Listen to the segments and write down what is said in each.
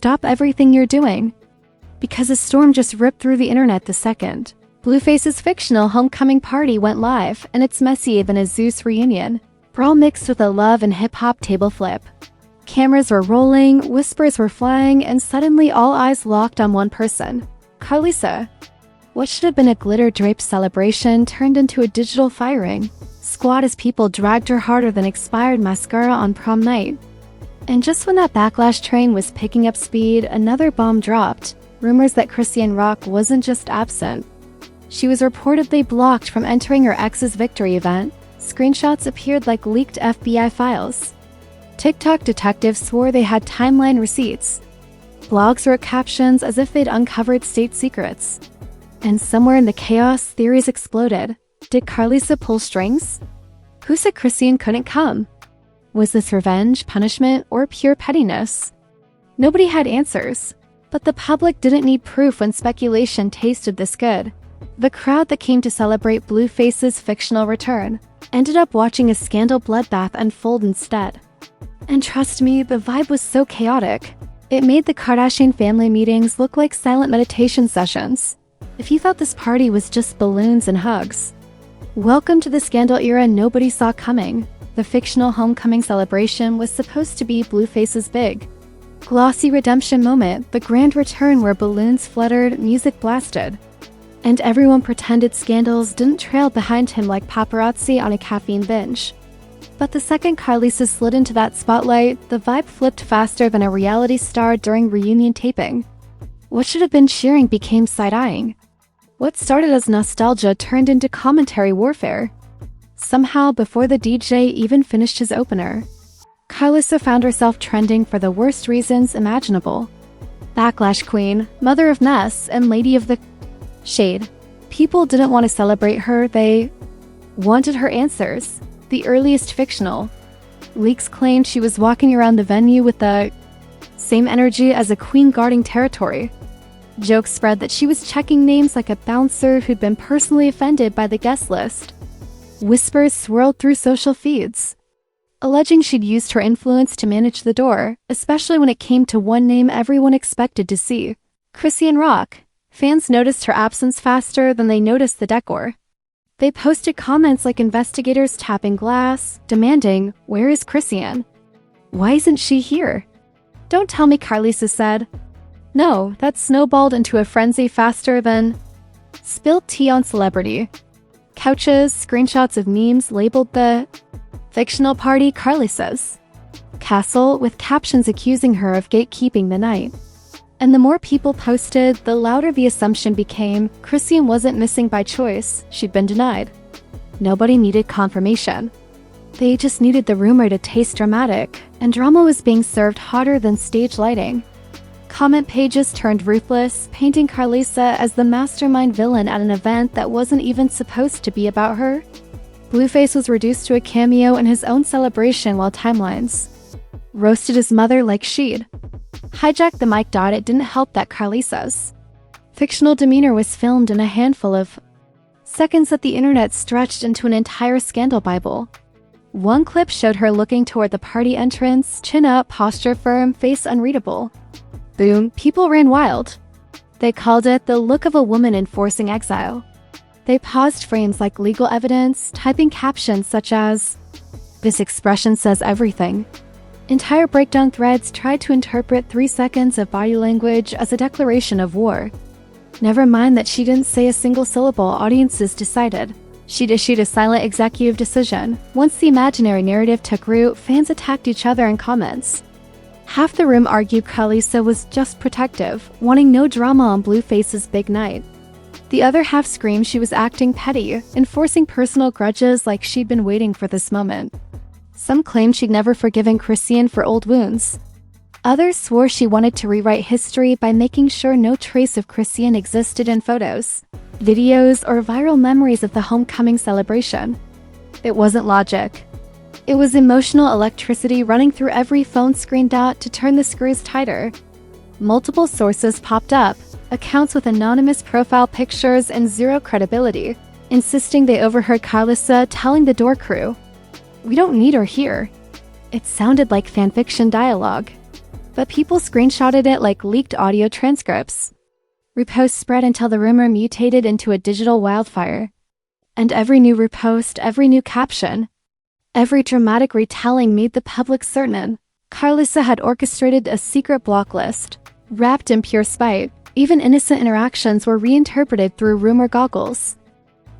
stop everything you're doing. Because a storm just ripped through the internet the second Blueface's fictional homecoming party went live, and it's messy even as Zeus reunion. Brawl mixed with a love and hip-hop table flip. Cameras were rolling, whispers were flying, and suddenly all eyes locked on one person. Karlissa. What should have been a glitter-draped celebration turned into a digital firing. Squad as people dragged her harder than expired mascara on prom night. And just when that Backlash train was picking up speed, another bomb dropped. Rumors that Chrisean Rock wasn't just absent. She was reportedly blocked from entering her ex's victory event. Screenshots appeared like leaked FBI files. TikTok detectives swore they had timeline receipts. Blogs wrote captions as if they'd uncovered state secrets. And somewhere in the chaos, theories exploded. Did Karlissa pull strings? Who said Chrisean couldn't come? Was this revenge, punishment, or pure pettiness? Nobody had answers. But the public didn't need proof when speculation tasted this good. The crowd that came to celebrate Blueface's fictional return ended up watching a scandal bloodbath unfold instead. And trust me, the vibe was so chaotic. It made the Kardashian family meetings look like silent meditation sessions. If you thought this party was just balloons and hugs, welcome to the scandal era nobody saw coming. The fictional homecoming celebration was supposed to be Blueface's big, glossy redemption moment, the grand return where balloons fluttered, music blasted, and everyone pretended scandals didn't trail behind him like paparazzi on a caffeine binge. But the second Karlissa slid into that spotlight, the vibe flipped faster than a reality star during reunion taping. What should have been cheering became side-eyeing. What started as nostalgia turned into commentary warfare. Somehow, before the DJ even finished his opener, Karlissa found herself trending for the worst reasons imaginable. Backlash queen, mother of mess, and lady of the shade. People didn't want to celebrate her, they wanted her answers. The earliest fictional leaks claimed she was walking around the venue with the same energy as a queen guarding territory. Jokes spread that she was checking names like a bouncer who'd been personally offended by the guest list. Whispers swirled through social feeds, alleging she'd used her influence to manage the door, especially when it came to one name everyone expected to see, Chrisean Rock. Fans noticed her absence faster than they noticed the decor. They posted comments like investigators tapping glass, demanding, "Where is Chrisean? Why isn't she here?" Don't tell me, Karlissa said. No, that snowballed into a frenzy faster than spilled tea on celebrity. Couches, screenshots of memes labeled the fictional party Karlissa's castle with captions accusing her of gatekeeping the night. And the more people posted, the louder the assumption became Chrisean wasn't missing by choice, she'd been denied. Nobody needed confirmation. They just needed the rumor to taste dramatic, and drama was being served hotter than stage lighting. Comment pages turned ruthless, painting Karlissa as the mastermind villain at an event that wasn't even supposed to be about her. Blueface was reduced to a cameo in his own celebration while timelines roasted his mother like she'd hijacked the mic. It didn't help that Karlissa's fictional demeanor was filmed in a handful of seconds that the internet stretched into an entire scandal bible. One clip showed her looking toward the party entrance, chin up, posture firm, face unreadable. Boom, people ran wild. They called it the look of a woman enforcing exile. They paused frames like legal evidence, typing captions such as, "This expression says everything." Entire breakdown threads tried to interpret 3 seconds of body language as a declaration of war. Never mind that she didn't say a single syllable, audiences decided. She'd issued a silent executive decision. Once the imaginary narrative took root, fans attacked each other in comments. Half the room argued Karlissa was just protective, wanting no drama on Blueface's big night. The other half screamed she was acting petty, enforcing personal grudges like she'd been waiting for this moment. Some claimed she'd never forgiven Chrisean for old wounds. Others swore she wanted to rewrite history by making sure no trace of Chrisean existed in photos, videos, or viral memories of the homecoming celebration. It wasn't logic. It was emotional electricity running through every phone screen to turn the screws tighter. Multiple sources popped up, accounts with anonymous profile pictures and zero credibility, insisting they overheard Karlissa telling the door crew, "We don't need her here." It sounded like fanfiction dialogue. But people screenshotted it like leaked audio transcripts. Reposts spread until the rumor mutated into a digital wildfire. And every new repost, every new caption, every dramatic retelling made the public certain Karlissa had orchestrated a secret block list. Wrapped in pure spite, even innocent interactions were reinterpreted through rumor goggles.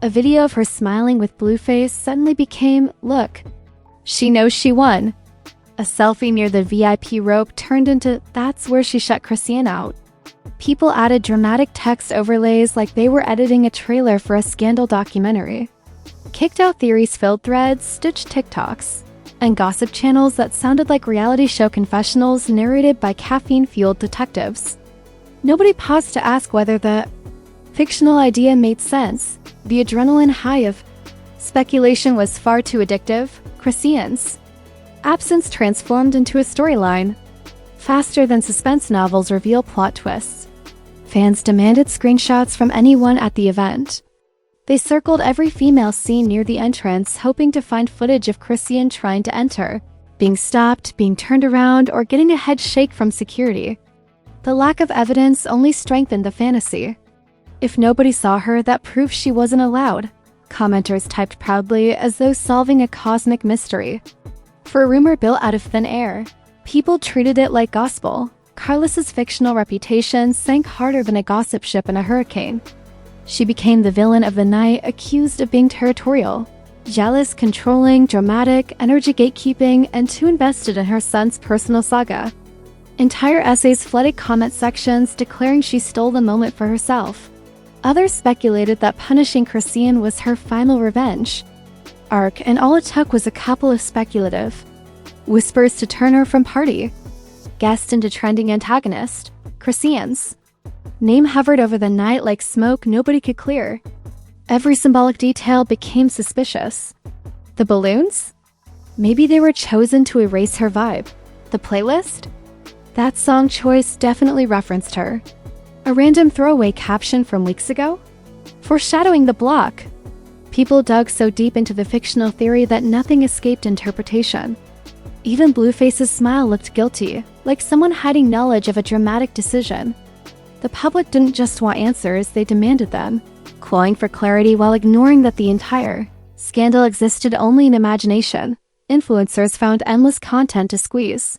A video of her smiling with Blueface suddenly became, "Look, she knows she won." A selfie near the VIP rope turned into, "That's where she shut Chrisean out." People added dramatic text overlays like they were editing a trailer for a scandal documentary. Kicked out theories filled threads, stitched TikToks, and gossip channels that sounded like reality show confessionals narrated by caffeine-fueled detectives. Nobody paused to ask whether the fictional idea made sense. The adrenaline high of speculation was far too addictive. Chrisean's absence transformed into a storyline. Faster than suspense novels reveal plot twists. Fans demanded screenshots from anyone at the event. They circled every female seen near the entrance, hoping to find footage of Chrisean trying to enter, being stopped, being turned around, or getting a head shake from security. The lack of evidence only strengthened the fantasy. If nobody saw her, that proved she wasn't allowed. Commenters typed proudly, as though solving a cosmic mystery. For a rumor built out of thin air, people treated it like gospel. Karlissa's fictional reputation sank harder than a gossip ship in a hurricane. She became the villain of the night, accused of being territorial, jealous, controlling, dramatic, energy gatekeeping, and too invested in her son's personal saga. Entire essays flooded comment sections declaring she stole the moment for herself. Others speculated that punishing Chrisean was her final revenge arc, and all it took was a couple of speculative whispers to turn her from party guest into trending antagonist. Chrisean's name hovered over the night like smoke nobody could clear. Every symbolic detail became suspicious. The balloons? Maybe they were chosen to erase her vibe. The playlist? That song choice definitely referenced her. A random throwaway caption from weeks ago? Foreshadowing the block. People dug so deep into the fictional theory that nothing escaped interpretation. Even Blueface's smile looked guilty, like someone hiding knowledge of a dramatic decision. The public didn't just want answers, they demanded them, clawing for clarity while ignoring that the entire scandal existed only in imagination. Influencers found endless content to squeeze.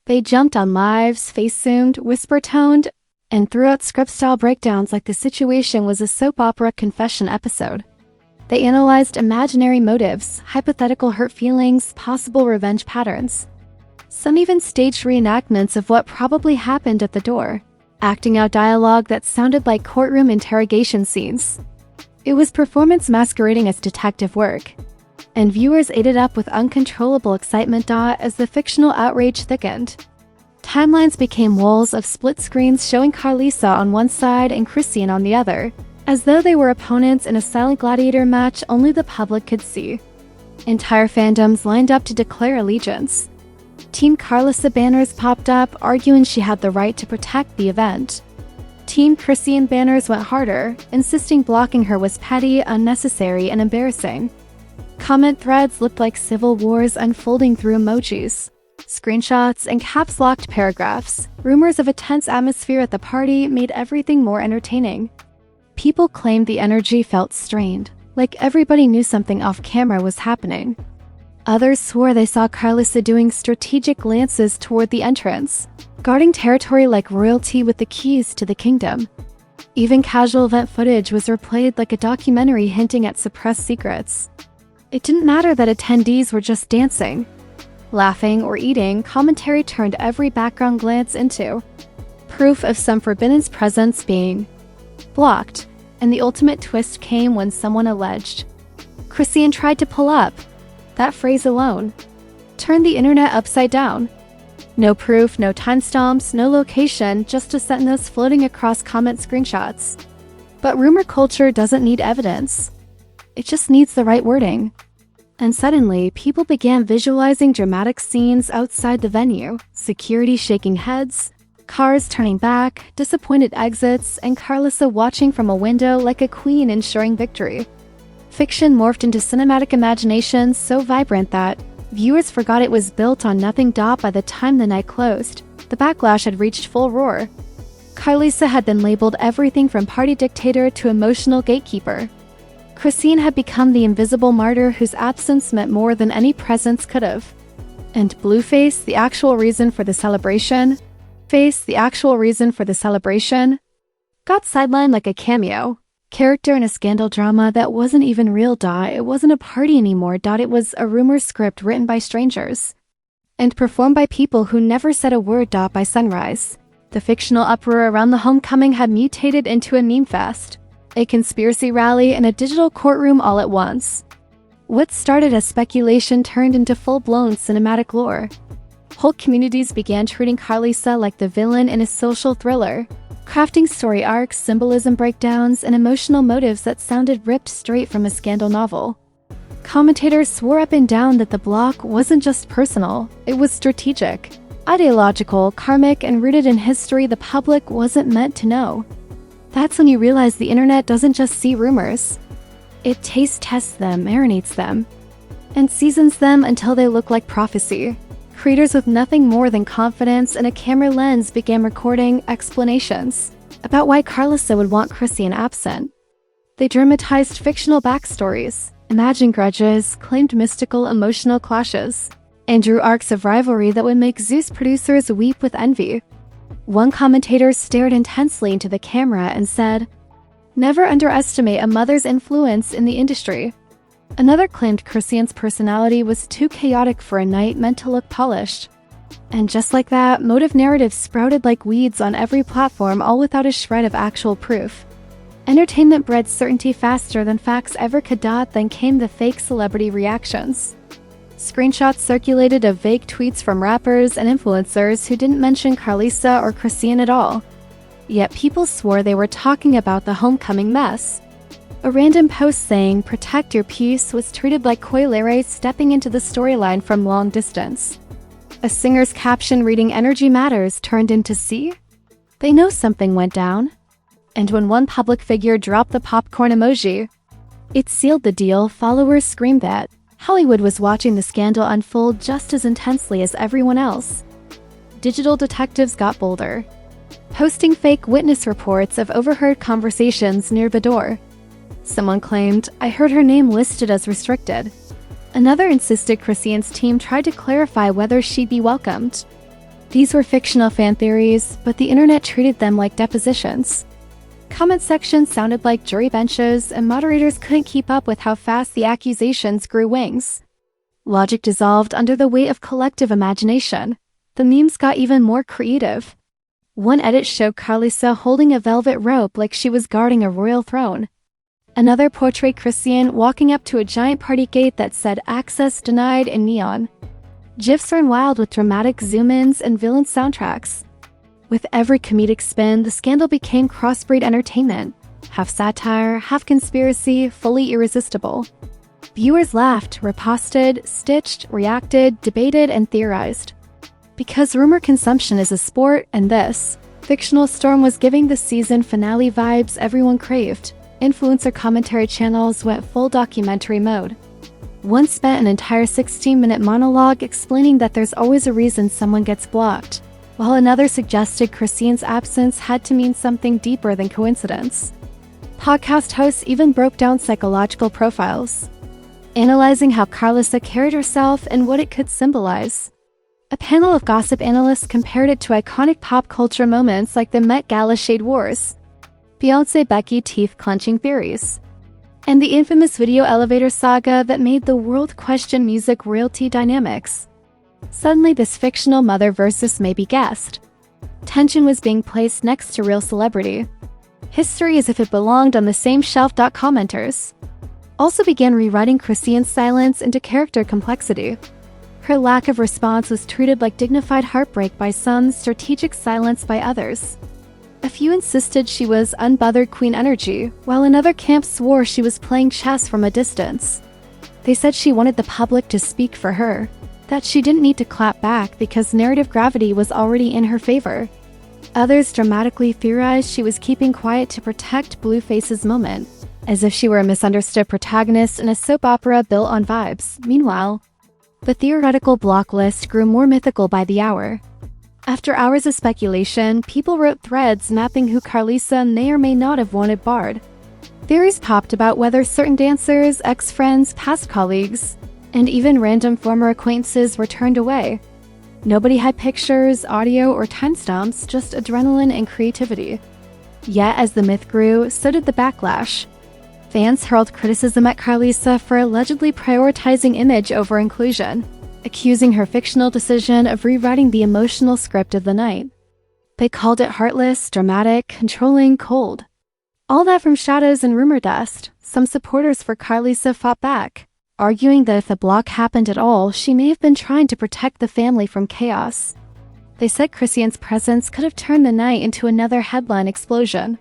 They jumped on lives, face-zoomed, whisper-toned, and threw out script-style breakdowns like the situation was a soap opera confession episode. They analyzed imaginary motives, hypothetical hurt feelings, possible revenge patterns. Some even staged reenactments of what probably happened at the door, acting out dialogue that sounded like courtroom interrogation scenes. It was performance masquerading as detective work, and viewers ate it up with uncontrollable excitement as the fictional outrage thickened. Timelines became walls of split screens showing Karlissa on one side and Chrisean on the other, as though they were opponents in a silent gladiator match only the public could see. Entire fandoms lined up to declare allegiance. Team Karlissa banners popped up, arguing she had the right to protect the event. Team Chrisean banners went harder, insisting blocking her was petty, unnecessary, and embarrassing. Comment threads looked like civil wars unfolding through emojis, screenshots, and caps-locked paragraphs. Rumors of a tense atmosphere at the party made everything more entertaining. People claimed the energy felt strained, like everybody knew something off-camera was happening. Others swore they saw Karlissa doing strategic glances toward the entrance, guarding territory like royalty with the keys to the kingdom. Even casual event footage was replayed like a documentary hinting at suppressed secrets. It didn't matter that attendees were just dancing, laughing, or eating. Commentary turned every background glance into proof of some forbidden presence being blocked, and the ultimate twist came when someone alleged Chrisean tried to pull up. That phrase alone turned the internet upside down. No proof, no timestamps, no location, just a sentence floating across comment screenshots. But rumor culture doesn't need evidence. It just needs the right wording. And suddenly, people began visualizing dramatic scenes outside the venue, security shaking heads, cars turning back, disappointed exits, and Karlissa watching from a window like a queen ensuring victory. Fiction morphed into cinematic imagination so vibrant that viewers forgot it was built on nothing. By the time the night closed, The backlash had reached full roar. Karlissa had been labeled everything from party dictator to emotional gatekeeper. Chrisean had become the invisible martyr whose absence meant more than any presence could have. And Blueface, the actual reason for the celebration, got sidelined like a cameo. Character in a scandal drama that wasn't even real. It wasn't a party anymore. It was a rumor script written by strangers and performed by people who never said a word. By sunrise, the fictional uproar around the homecoming had mutated into a meme fest, a conspiracy rally, and a digital courtroom all at once. What started as speculation turned into full-blown cinematic lore. Whole communities began treating Karlissa like the villain in a social thriller, crafting story arcs, symbolism breakdowns, and emotional motives that sounded ripped straight from a scandal novel. Commentators swore up and down that the block wasn't just personal, it was strategic, ideological, karmic, and rooted in history the public wasn't meant to know. That's when you realize the internet doesn't just see rumors. It taste tests them, marinates them, and seasons them until they look like prophecy. Creators with nothing more than confidence and a camera lens began recording explanations about why Karlissa would want Chrisean absent. They dramatized fictional backstories, imagined grudges, claimed mystical emotional clashes, and drew arcs of rivalry that would make Zeus producers weep with envy. One commentator stared intensely into the camera and said, "Never underestimate a mother's influence in the industry." Another claimed Chrisean's personality was too chaotic for a night meant to look polished. And just like that, motive narratives sprouted like weeds on every platform, all without a shred of actual proof. Entertainment bred certainty faster than facts ever could. Then came the fake celebrity reactions. Screenshots circulated of vague tweets from rappers and influencers who didn't mention Karlissa or Chrisean at all. Yet people swore they were talking about the homecoming mess. A random post saying, "Protect your peace," was treated like Coilere stepping into the storyline from long distance. A singer's caption reading "Energy Matters" turned into "See? They know something went down." And when one public figure dropped the popcorn emoji, it sealed the deal. Followers screamed that Hollywood was watching the scandal unfold just as intensely as everyone else. Digital detectives got bolder, posting fake witness reports of overheard conversations near the door. Someone claimed, "I heard her name listed as restricted." Another insisted Chrisean's team tried to clarify whether she'd be welcomed. These were fictional fan theories, but the internet treated them like depositions. Comment sections sounded like jury benches, and moderators couldn't keep up with how fast the accusations grew wings. Logic dissolved under the weight of collective imagination. The memes got even more creative. One edit showed Karlissa holding a velvet rope like she was guarding a royal throne. Another portrayed Chrisean walking up to a giant party gate that said "Access Denied" in neon. GIFs ran wild with dramatic zoom-ins and villain soundtracks. With every comedic spin, the scandal became crossbreed entertainment. Half satire, half conspiracy, fully irresistible. Viewers laughed, riposted, stitched, reacted, debated, and theorized. Because rumor consumption is a sport, and this fictional storm was giving the season finale vibes everyone craved. Influencer commentary channels went full documentary mode. One spent an entire 16-minute monologue explaining that there's always a reason someone gets blocked, while another suggested Chrisean's absence had to mean something deeper than coincidence. Podcast hosts even broke down psychological profiles, analyzing how Karlissa carried herself and what it could symbolize. A panel of gossip analysts compared it to iconic pop culture moments like the Met Gala shade wars, Beyoncé-Becky teeth-clenching theories, and the infamous video elevator saga that made the world question music royalty dynamics. Suddenly, this fictional mother versus maybe guest tension was being placed next to real celebrity history as if it belonged on the same shelf. Commenters also began rewriting Chrisean's silence into character complexity. Her lack of response was treated like dignified heartbreak by some, strategic silence by others. A few insisted she was unbothered queen energy, while another camp swore she was playing chess from a distance. They said she wanted the public to speak for her, that she didn't need to clap back because narrative gravity was already in her favor. Others dramatically theorized she was keeping quiet to protect Blueface's moment, as if she were a misunderstood protagonist in a soap opera built on vibes. Meanwhile, the theoretical block list grew more mythical by the hour. After hours of speculation, people wrote threads mapping who Karlissa may or may not have wanted barred. Theories popped about whether certain dancers, ex-friends, past colleagues, and even random former acquaintances were turned away. Nobody had pictures, audio, or timestamps, just adrenaline and creativity. Yet, as the myth grew, so did the backlash. Fans hurled criticism at Karlissa for allegedly prioritizing image over inclusion, accusing her fictional decision of rewriting the emotional script of the night. They called it heartless, dramatic, controlling, cold. All that from shadows and rumor dust. Some supporters for Karlissa fought back, arguing that if the block happened at all, she may have been trying to protect the family from chaos. They said Chrisean's presence could have turned the night into another headline explosion.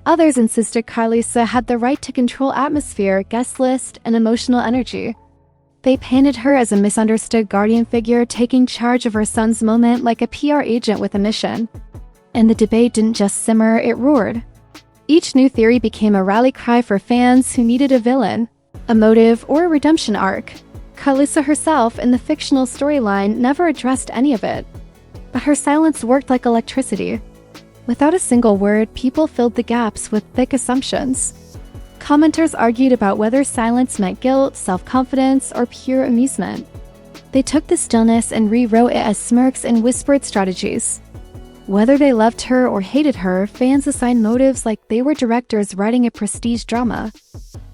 Others insisted Karlissa had the right to control atmosphere, guest list, and emotional energy. They painted her as a misunderstood guardian figure taking charge of her son's moment like a PR agent with a mission. And the debate didn't just simmer, it roared. Each new theory became a rally cry for fans who needed a villain, a motive, or a redemption arc. Karlissa herself in the fictional storyline never addressed any of it. But her silence worked like electricity. Without a single word, people filled the gaps with thick assumptions. Commenters argued about whether silence meant guilt, self-confidence, or pure amusement. They took the stillness and rewrote it as smirks and whispered strategies. Whether they loved her or hated her, fans assigned motives like they were directors writing a prestige drama.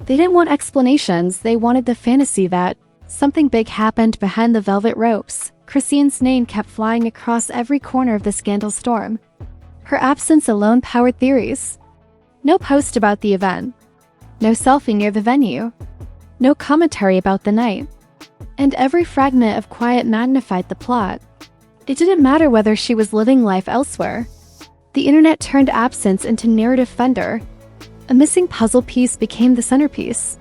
They didn't want explanations, they wanted the fantasy that something big happened behind the velvet ropes. Chrisean's name kept flying across every corner of the scandal storm. Her absence alone powered theories. No post about the event. No selfie near the venue. No commentary about the night. And every fragment of quiet magnified the plot. It didn't matter whether she was living life elsewhere. The internet turned absence into narrative thunder. A missing puzzle piece became the centerpiece.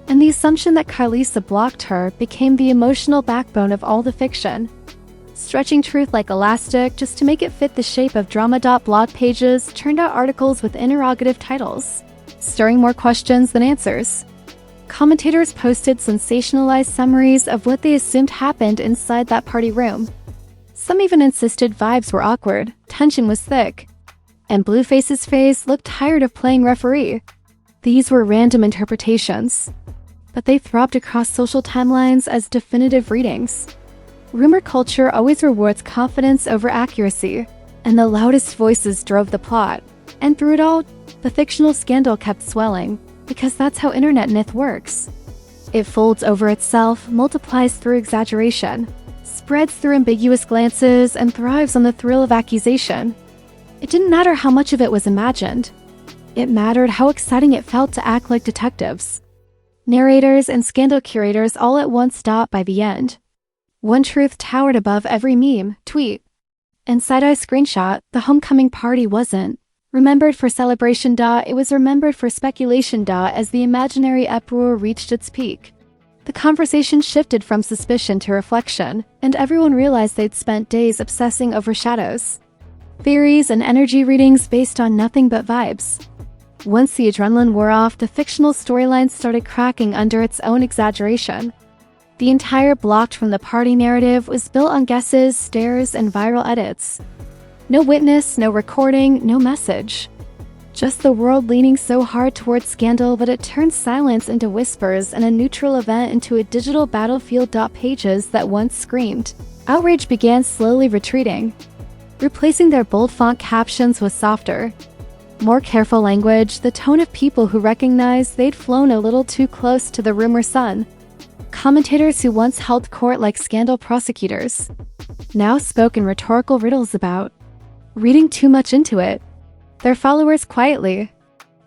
And the assumption that Karlissa blocked her became the emotional backbone of all the fiction. Stretching truth like elastic just to make it fit the shape of drama.blog pages churned out articles with interrogative titles, stirring more questions than answers. Commentators posted sensationalized summaries of what they assumed happened inside that party room. Some even insisted vibes were awkward, tension was thick, and Blueface's face looked tired of playing referee. These were random interpretations, but they throbbed across social timelines as definitive readings. Rumor culture always rewards confidence over accuracy, and the loudest voices drove the plot. And through it all, the fictional scandal kept swelling, because that's how internet myth works. It folds over itself, multiplies through exaggeration, spreads through ambiguous glances, and thrives on the thrill of accusation. It didn't matter how much of it was imagined. It mattered how exciting it felt to act like detectives. Narrators and scandal curators all at once stopped by the end. One truth towered above every meme, tweet, and side-eye screenshot: the homecoming party wasn't remembered for celebration. It was remembered for speculation. As the imaginary uproar reached its peak, the conversation shifted from suspicion to reflection, and everyone realized they'd spent days obsessing over shadows, theories, and energy readings based on nothing but vibes. Once the adrenaline wore off, the fictional storyline started cracking under its own exaggeration. The entire blocked from the party narrative was built on guesses, stares, and viral edits. No witness, no recording, no message. Just the world leaning so hard towards scandal that it turned silence into whispers and a neutral event into a digital battlefield. Pages that once screamed outrage began slowly retreating, replacing their bold font captions with softer, more careful language, the tone of people who recognized they'd flown a little too close to the rumor sun. Commentators who once held court like scandal prosecutors now spoke in rhetorical riddles about reading too much into it. Their followers quietly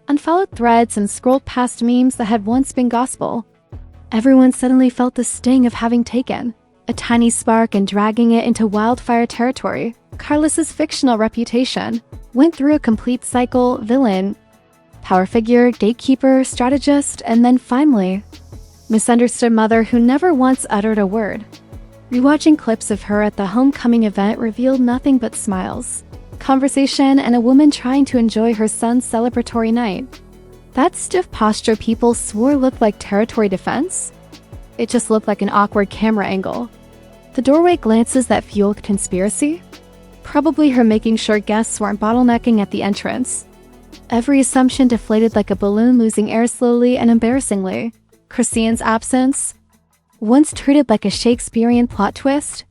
unfollowed threads and scrolled past memes that had once been gospel. Everyone suddenly felt the sting of having taken a tiny spark and dragging it into wildfire territory. Karlissa's fictional reputation went through a complete cycle: villain, power figure, gatekeeper, strategist, and then finally, misunderstood mother who never once uttered a word. Rewatching clips of her at the homecoming event revealed nothing but smiles, conversation, and a woman trying to enjoy her son's celebratory night. That stiff posture people swore looked like territory defense? It just looked like an awkward camera angle. The doorway glances that fueled conspiracy? Probably her making sure guests weren't bottlenecking at the entrance. Every assumption deflated like a balloon, losing air slowly and embarrassingly. Chrisean's absence, once treated like a Shakespearean plot twist,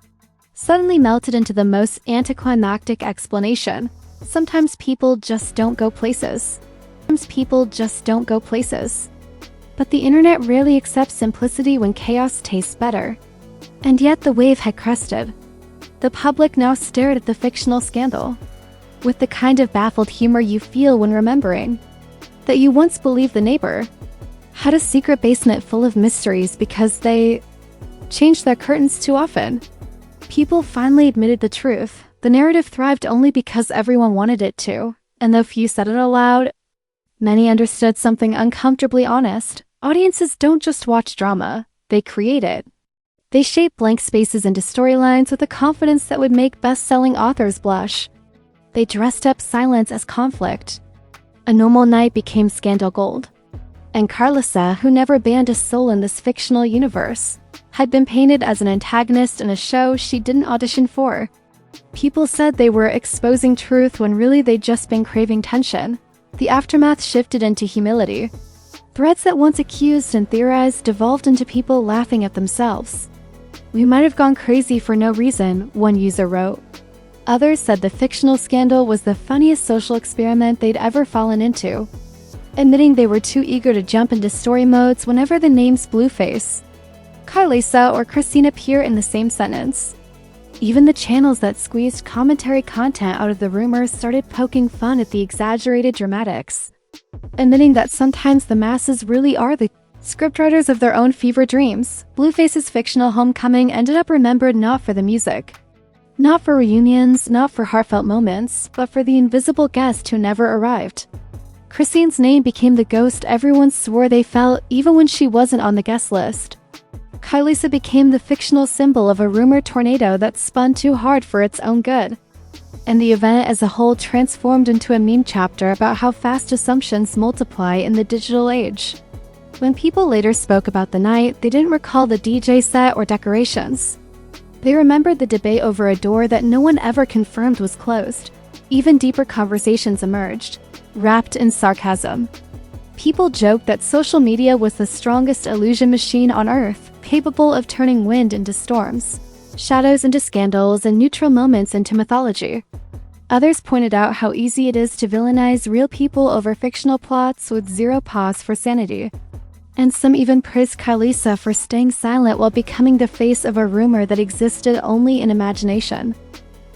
suddenly melted into the most anticlimactic explanation. Sometimes people just don't go places. Sometimes people just don't go places. But the internet rarely accepts simplicity when chaos tastes better. And yet the wave had crested. The public now stared at the fictional scandal with the kind of baffled humor you feel when remembering that you once believed the neighbor had a secret basement full of mysteries because they changed their curtains too often. People finally admitted the truth. The narrative thrived only because everyone wanted it to, and though few said it aloud, many understood something uncomfortably honest. Audiences don't just watch drama, they create it. They shape blank spaces into storylines with a confidence that would make best-selling authors blush. They dressed up silence as conflict. A normal night became scandal gold. And Karlissa, who never banned a soul in this fictional universe, had been painted as an antagonist in a show she didn't audition for. People said they were exposing truth when really they'd just been craving tension. The aftermath shifted into humility. Threads that once accused and theorized devolved into people laughing at themselves. "We might have gone crazy for no reason," one user wrote. Others said the fictional scandal was the funniest social experiment they'd ever fallen into, admitting they were too eager to jump into story modes whenever the names Blueface, Karlissa, or Chrisean appear in the same sentence. Even the channels that squeezed commentary content out of the rumors started poking fun at the exaggerated dramatics, admitting that sometimes the masses really are the scriptwriters of their own fever dreams. Blueface's fictional homecoming ended up remembered not for the music, not for reunions, not for heartfelt moments, but for the invisible guest who never arrived. Chrisean's name became the ghost everyone swore they felt even when she wasn't on the guest list. Karlissa became the fictional symbol of a rumor tornado that spun too hard for its own good. And the event as a whole transformed into a meme chapter about how fast assumptions multiply in the digital age. When people later spoke about the night, they didn't recall the DJ set or decorations. They remembered the debate over a door that no one ever confirmed was closed. Even deeper conversations emerged, wrapped in sarcasm. People joked that social media was the strongest illusion machine on Earth, capable of turning wind into storms, shadows into scandals, and neutral moments into mythology. Others pointed out how easy it is to villainize real people over fictional plots with zero pause for sanity. And some even praised Karlissa for staying silent while becoming the face of a rumor that existed only in imagination.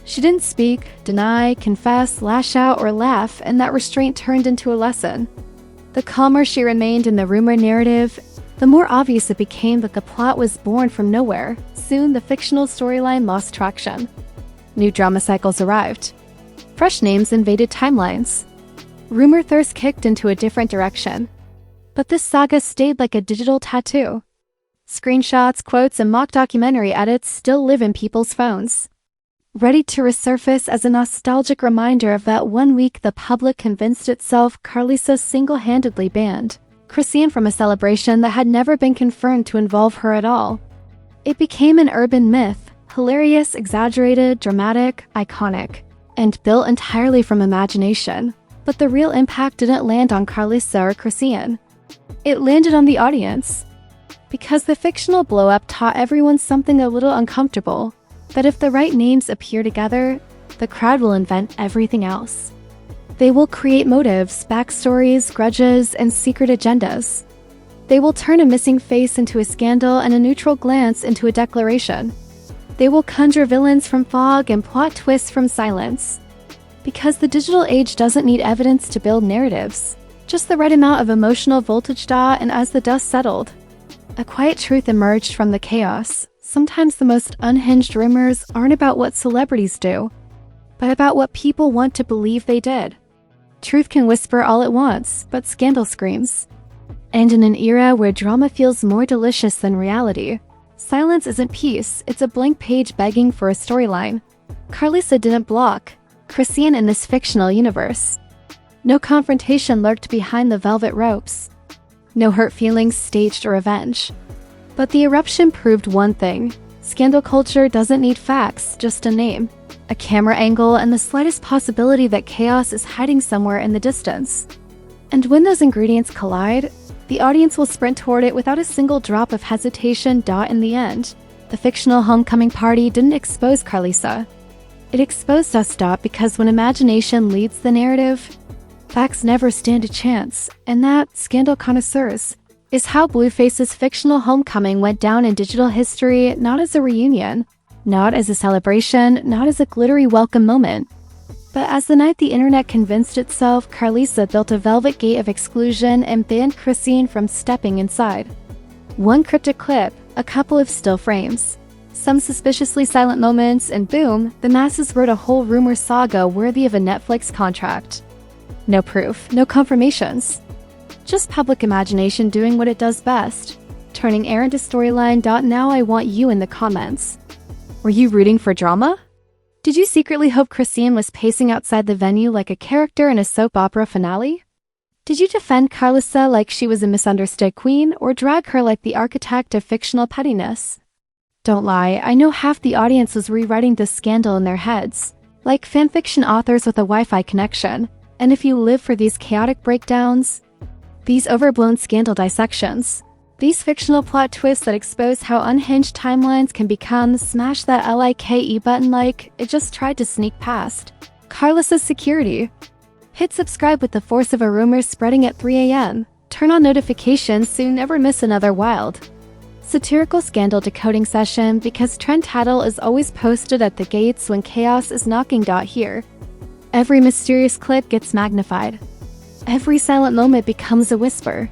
She didn't speak, deny, confess, lash out, or laugh, and that restraint turned into a lesson. The calmer she remained in the rumor narrative, the more obvious it became that the plot was born from nowhere. Soon, the fictional storyline lost traction. New drama cycles arrived. Fresh names invaded timelines. Rumor thirst kicked into a different direction. But this saga stayed like a digital tattoo. Screenshots, quotes, and mock documentary edits still live in people's phones, ready to resurface as a nostalgic reminder of that one week the public convinced itself Karlissa single-handedly banned Chrisean from a celebration that had never been confirmed to involve her at all. It became an urban myth, hilarious, exaggerated, dramatic, iconic, and built entirely from imagination. But the real impact didn't land on Karlissa or Chrisean. It landed on the audience. Because the fictional blow-up taught everyone something a little uncomfortable, that if the right names appear together, the crowd will invent everything else. They will create motives, backstories, grudges, and secret agendas. They will turn a missing face into a scandal and a neutral glance into a declaration. They will conjure villains from fog and plot twists from silence. Because the digital age doesn't need evidence to build narratives, just the right amount of emotional voltage, and as the dust settled, a quiet truth emerged from the chaos. Sometimes the most unhinged rumors aren't about what celebrities do, but about what people want to believe they did. Truth can whisper all it wants, but scandal screams. And in an era where drama feels more delicious than reality, silence isn't peace, it's a blank page begging for a storyline. Karlissa didn't block Chrisean in this fictional universe. No confrontation lurked behind the velvet ropes. No hurt feelings staged a revenge. But the eruption proved one thing: scandal culture doesn't need facts, just a name. a camera angle, and the slightest possibility that chaos is hiding somewhere in the distance. And when those ingredients collide, the audience will sprint toward it without a single drop of hesitation. In the end, the fictional homecoming party didn't expose Karlissa. It exposed us. Because when imagination leads the narrative, facts never stand a chance, and that, scandal connoisseurs, is how Blueface's fictional homecoming went down in digital history, not as a reunion, not as a celebration, not as a glittery welcome moment, but as the night the internet convinced itself Karlissa built a velvet gate of exclusion and banned Chrisean from stepping inside. One cryptic clip, a couple of still frames, some suspiciously silent moments, and boom, the masses wrote a whole rumor saga worthy of a Netflix contract. No proof, no confirmations. Just public imagination doing what it does best, turning air into storyline. Now I want you in the comments. Were you rooting for drama? Did you secretly hope Chrisean was pacing outside the venue like a character in a soap opera finale? Did you defend Karlissa like she was a misunderstood queen, or drag her like the architect of fictional pettiness? Don't lie, I know half the audience was rewriting this scandal in their heads, like fanfiction authors with a Wi-Fi connection, and if you live for these chaotic breakdowns, these overblown scandal dissections, these fictional plot twists that expose how unhinged timelines can become, smash that like button like it just tried to sneak past Karlissa's security. Hit subscribe with the force of a rumor spreading at 3 a.m. Turn on notifications so you never miss another wild satirical scandal decoding session, because trend title is always posted at the gates when chaos is knocking. Here, every mysterious clip gets magnified. Every silent moment becomes a whisper.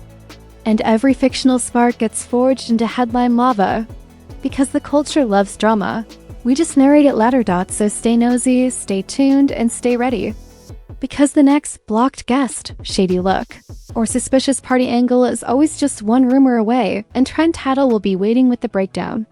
And every fictional spark gets forged into headline lava. Because the culture loves drama, we just narrate it ladder. So stay nosy, stay tuned, and stay ready. Because the next blocked guest, shady look, or suspicious party angle is always just one rumor away, and trend title will be waiting with the breakdown.